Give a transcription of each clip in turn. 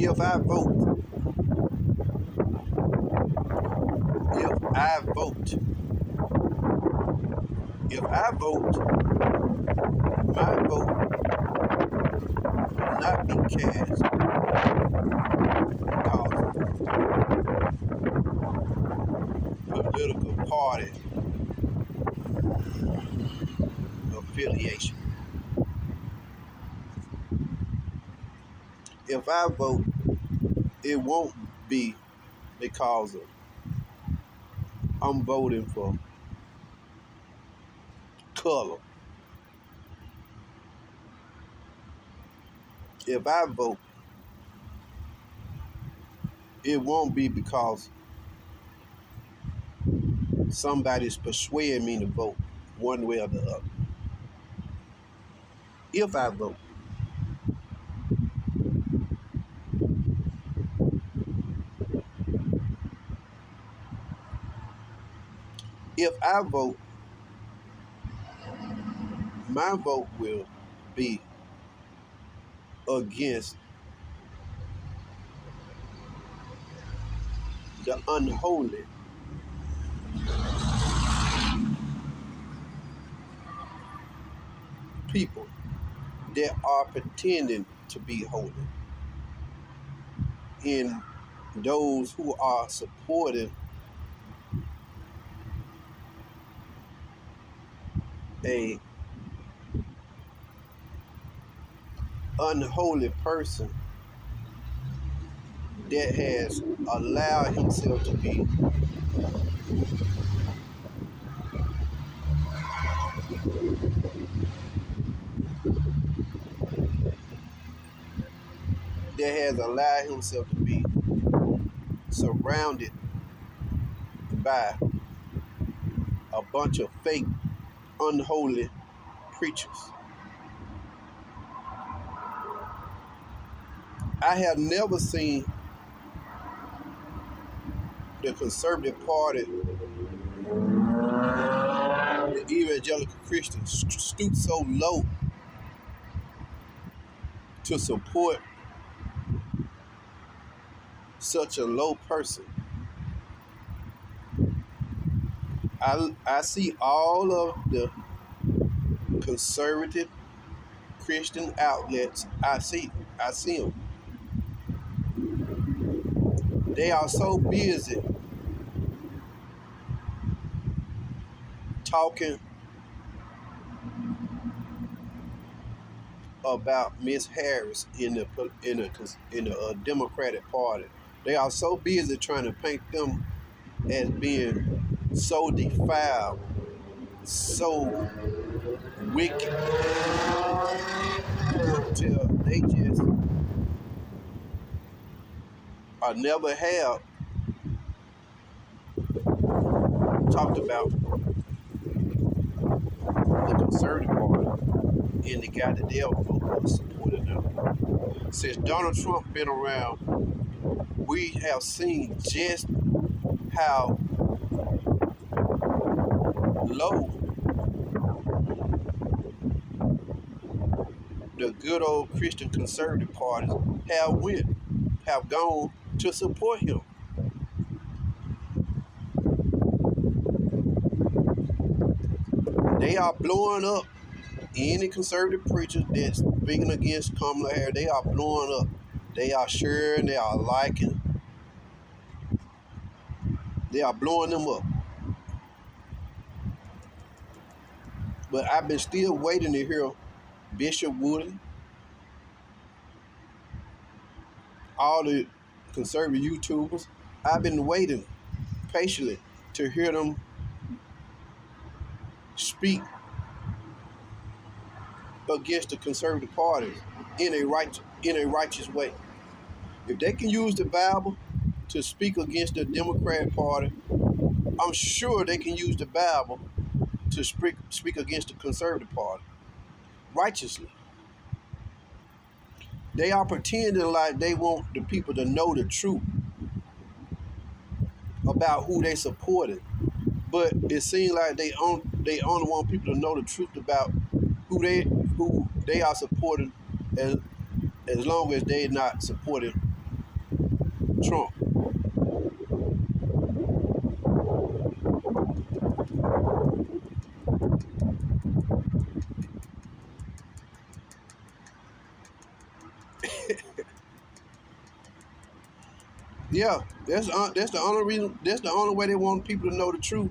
If I vote, if I vote, if I vote, my vote will not be cast because of political party affiliation. If I vote, it won't be because of I'm voting for color. If I vote, it won't be because somebody's persuading me to vote one way or the other. If I vote, if I vote, my vote will be against the unholy people that are pretending to be holy, and those who are supporting a unholy person that has allowed himself to be surrounded by a bunch of fake unholy preachers. I have never seen the conservative party, the evangelical Christians, stoop so low to support such a low person. I see all of the conservative Christian outlets. I see them. They are so busy talking about Miss Harris in the Democratic Party. They are so busy trying to paint them as being so defiled, so wicked, till they just or never have talked about the conservative party and the guy that they are supporting them. Since Donald Trump been around, we have seen just how low the good old Christian conservative parties have gone to support him. They are blowing up any conservative preachers that's speaking against Kamala Harris. They are blowing up. They are sharing. They are liking. They are blowing them up. But I've been still waiting to hear Bishop Woodley, all the conservative YouTubers. I've been waiting patiently to hear them speak against the conservative party in a righteous way. If they can use the Bible to speak against the Democratic Party, I'm sure they can use the Bible to speak against the Conservative Party righteously. They are pretending like they want the people to know the truth about who they supported, but it seems like they only want people to know the truth about who they are supporting, as long as they're not supporting Trump. Yeah, that's the only reason. That's the only way they want people to know the truth.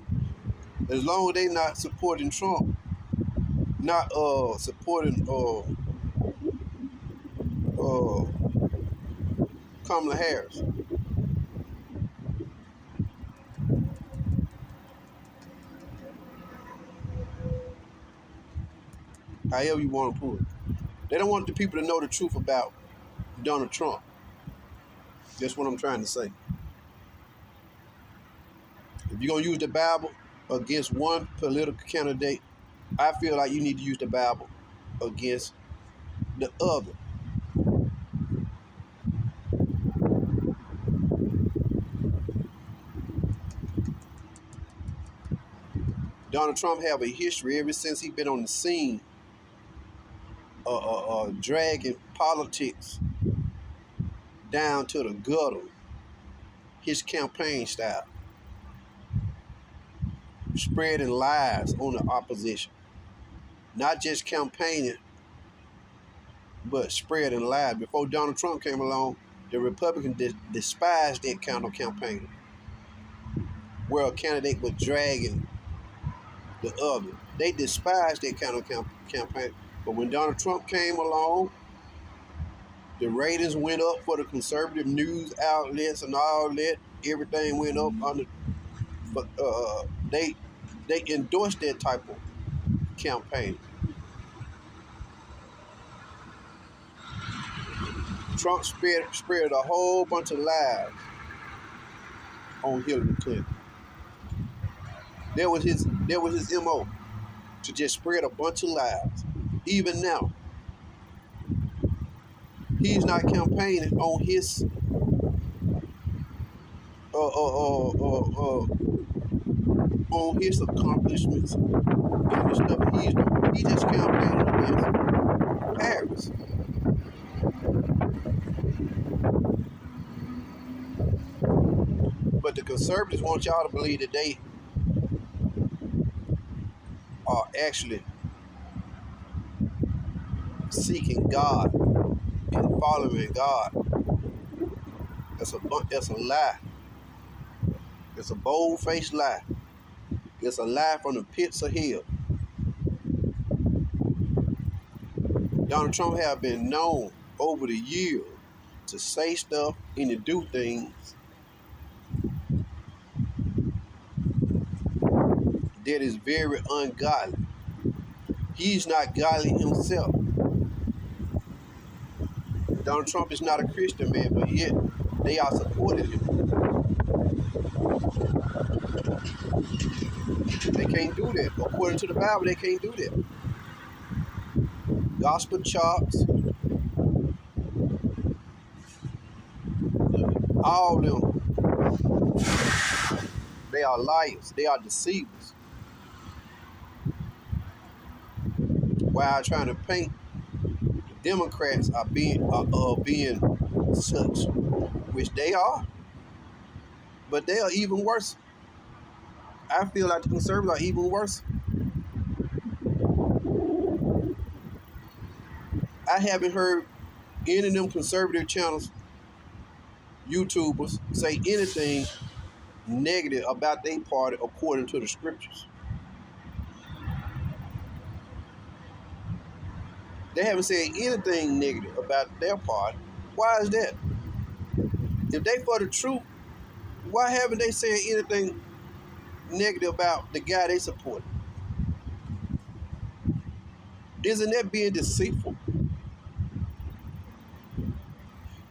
As long as they not supporting Trump, not supporting uh Kamala Harris. However you want to put it. They don't want the people to know the truth about Donald Trump. That's what I'm trying to say. If you're gonna use the Bible against one political candidate, I feel like you need to use the Bible against the other. Donald Trump have a history ever since he been on the scene, dragging politics down to the gutter. His campaign style, spreading lies on the opposition, not just campaigning, but spreading lies. Before Donald Trump came along, the Republicans despised that kind of campaign, where a candidate was dragging the other. They despised that kind of campaign. But when Donald Trump came along, the ratings went up for the conservative news outlets and all that. Everything went up on the. But they endorsed that type of campaign. Trump spread a whole bunch of lies on Hillary Clinton. That was his MO, to just spread a bunch of lies. Even now, he's not campaigning on his accomplishments and the stuff he's doing. He just campaigning against Harris. But the conservatives want y'all to believe that they are actually seeking God and following God. That's a lie. It's a bold-faced lie. It's a lie from the pits of hell. Donald Trump have been known over the years to say stuff and to do things that is very ungodly. He's not godly himself. Donald Trump is not a Christian man, but yet they are supporting him. They can't do that. According to the Bible, they can't do that. Gospel charts, all of them, they are liars. They are deceivers. While trying to paint the Democrats are being such, which they are, but they are even worse. I feel like the conservatives are even worse. I haven't heard any of them conservative channels, YouTubers, say anything negative about their party according to the scriptures. They haven't said anything negative about their party. Why is that? If they for the truth, why haven't they said anything negative about the guy they support? Isn't that being deceitful?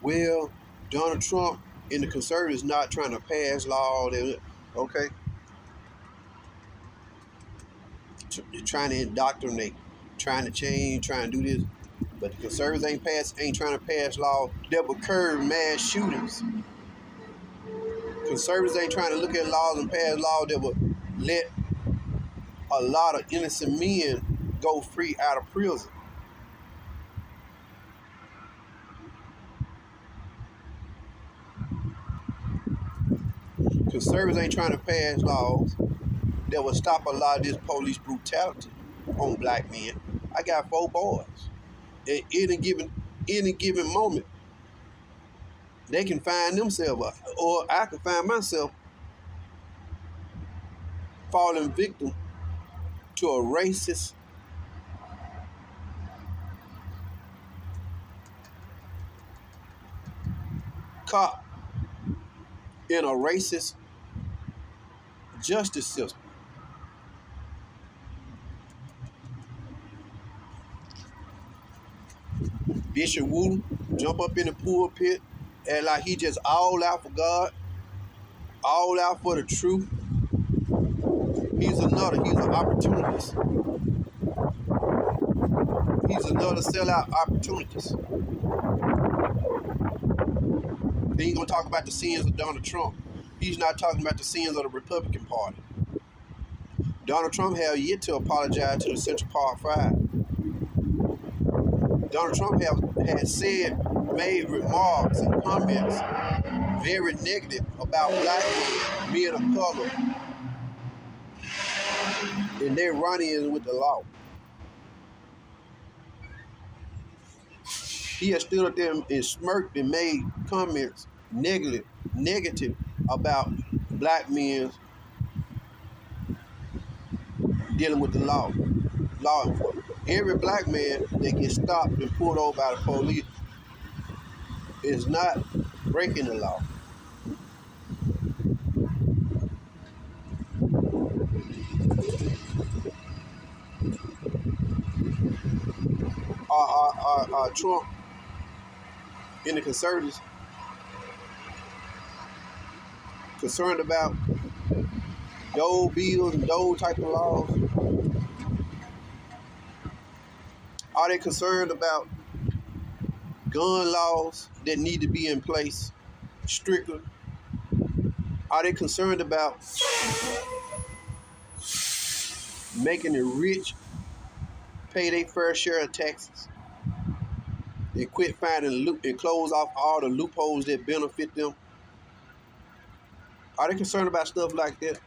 Well, Donald Trump and the conservatives not trying to pass law. Okay, they're trying to indoctrinate, trying to change, trying to do this. But the conservatives ain't trying to pass law that will curb mass shootings. Conservatives ain't trying to look at laws and pass laws that will let a lot of innocent men go free out of prison. Conservatives ain't trying to pass laws that will stop a lot of this police brutality on black men. I got 4 boys. At any given moment, they can find themselves, or I can find myself falling victim to a racist cop in a racist justice system. Bishop Wooten jump up in the pulpit and like he just all out for God, all out for the truth. He's an opportunist. He's another sellout opportunist. Then he's gonna talk about the sins of Donald Trump. He's not talking about the sins of the Republican Party. Donald Trump has yet to apologize to the Central Park Five. Donald Trump has made remarks and comments very negative about black men of color and their run-ins with the law. He has stood up there and smirked and made comments negative about black men dealing with the law enforcement. Every black man that gets stopped and pulled over by the police is not breaking the law. Trump and the conservatives concerned about those bills and those type of laws? Are they concerned about gun laws that need to be in place stricter? Are they concerned about making the rich pay their fair share of taxes and quit finding and close off all the loopholes that benefit them? Are they concerned about stuff like that?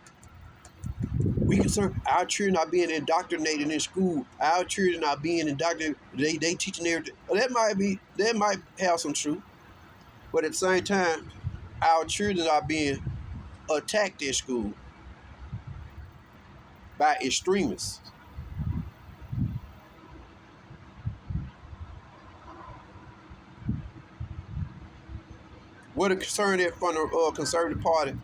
We concerned our children are being indoctrinated in school. Our children are being indoctrinated. They teaching everything. Well, that might have some truth, but at the same time, our children are being attacked in school by extremists. What a concern that from the Conservative Party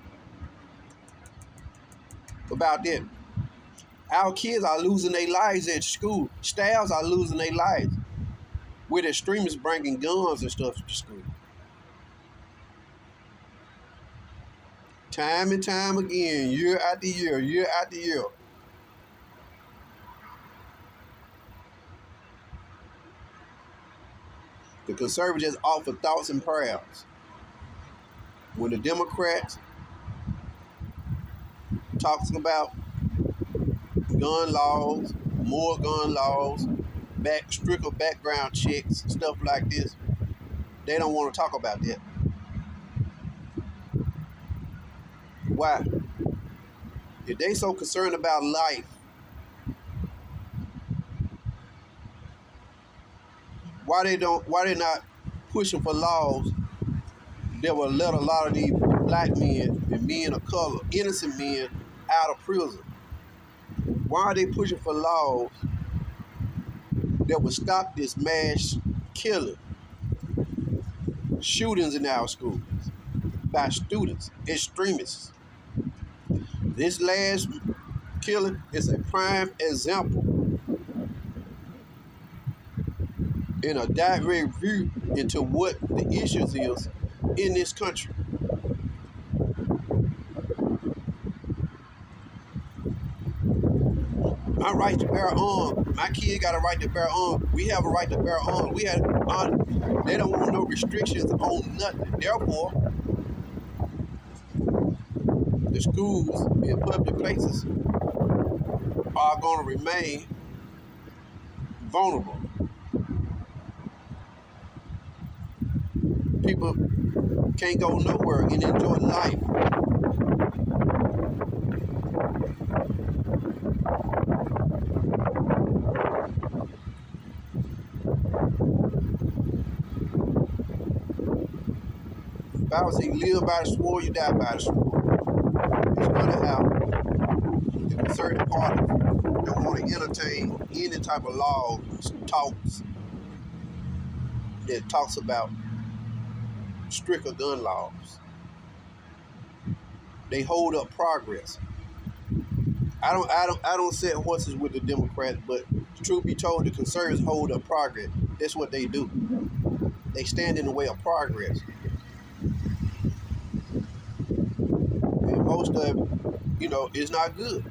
about that. Our kids are losing their lives at school. Staffs are losing their lives with extremists bringing guns and stuff to school. Time and time again, year after year, year after year. The conservatives offer thoughts and prayers. When the Democrats talks about gun laws, more gun laws, stricter background checks, stuff like this, they don't want to talk about that. Why? If they so concerned about life, why they not pushing for laws that will let a lot of these black men and men of color, innocent men, out of prison? Why are they pushing for laws that will stop this mass killing, shootings in our schools by students, extremists? This last killing is a prime example in a direct view into what the issues is in this country. My right to bear arms. My kid got a right to bear arms. We have a right to bear arms. They don't want no restrictions on nothing. Therefore, the schools and public places are going to remain vulnerable. people can't go nowhere and enjoy life. The Bible says, live by the sword, you die by the sword. It's funny how the conservative parties don't want to entertain any type of law talks that talks about stricter gun laws. They hold up progress. I don't set horses with the Democrats, but truth be told, the conservatives hold up progress. That's what they do. They stand in the way of progress. And most of it, it's not good.